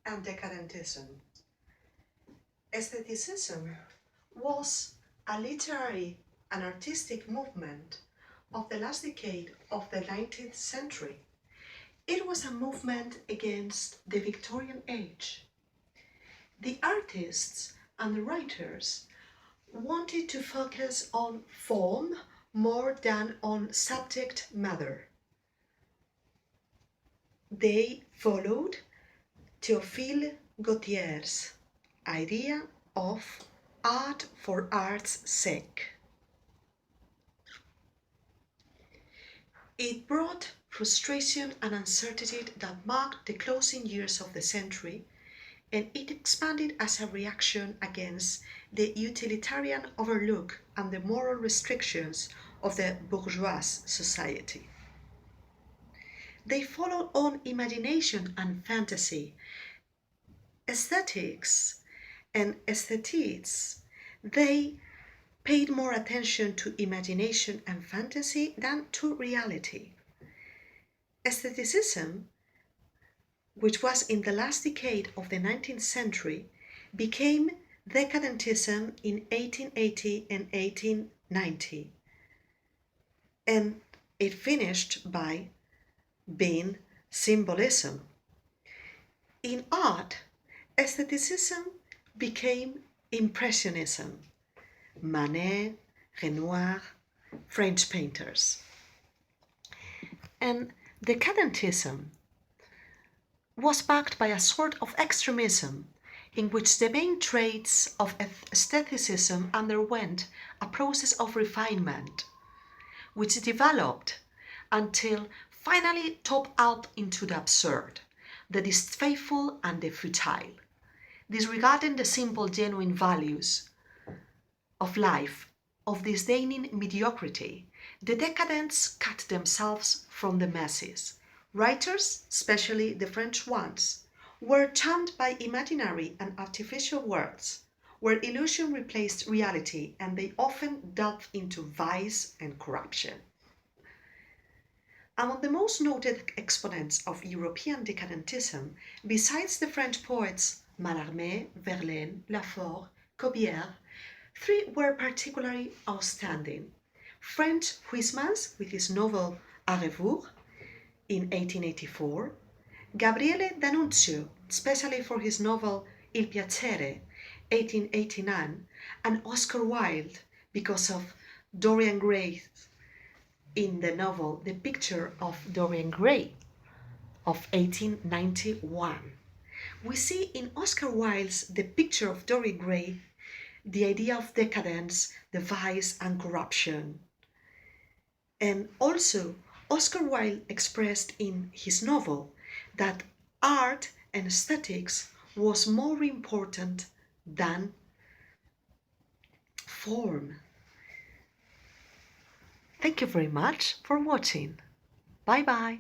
and Decadentism. Aestheticism was a literary and artistic movement of the last decade of the 19th century. It was a movement against the Victorian age. The artists and the writers wanted to focus on form more than on subject matter. They followed Théophile Gautier's idea of art for art's sake. It brought frustration and uncertainty that marked the closing years of the century, and it expanded as a reaction against the utilitarian overlook and the moral restrictions of the bourgeois society. They followed on imagination and fantasy. Aesthetics and aesthetics, they paid more attention to imagination and fantasy than to reality. Aestheticism, which was in the last decade of the 19th century, became Decadentism in 1880 and 1890, and it finished by being symbolism. In art, aestheticism became Impressionism, Manet, Renoir, French painters. And Decadentism was backed by a sort of extremism in which the main traits of aestheticism underwent a process of refinement, which developed until finally topped out into the absurd, the distasteful and the futile. Disregarding the simple, genuine values of life, of disdaining mediocrity, the decadents cut themselves from the masses. Writers, especially the French ones, were charmed by imaginary and artificial worlds, where illusion replaced reality, and they often delved into vice and corruption. Among the most noted exponents of European decadentism, besides the French poets Mallarmé, Verlaine, Lafort, Corbière, three were particularly outstanding. French Huysmans with his novel A Rebours in 1884, Gabriele D'Annunzio, especially for his novel Il Piacere, 1889, and Oscar Wilde because of Dorian Gray in the novel The Picture of Dorian Gray of 1891. We see in Oscar Wilde's The Picture of Dorian Gray the idea of decadence, the vice and corruption. And also, Oscar Wilde expressed in his novel that art and aesthetics was more important than form. Thank you very much for watching. Bye bye.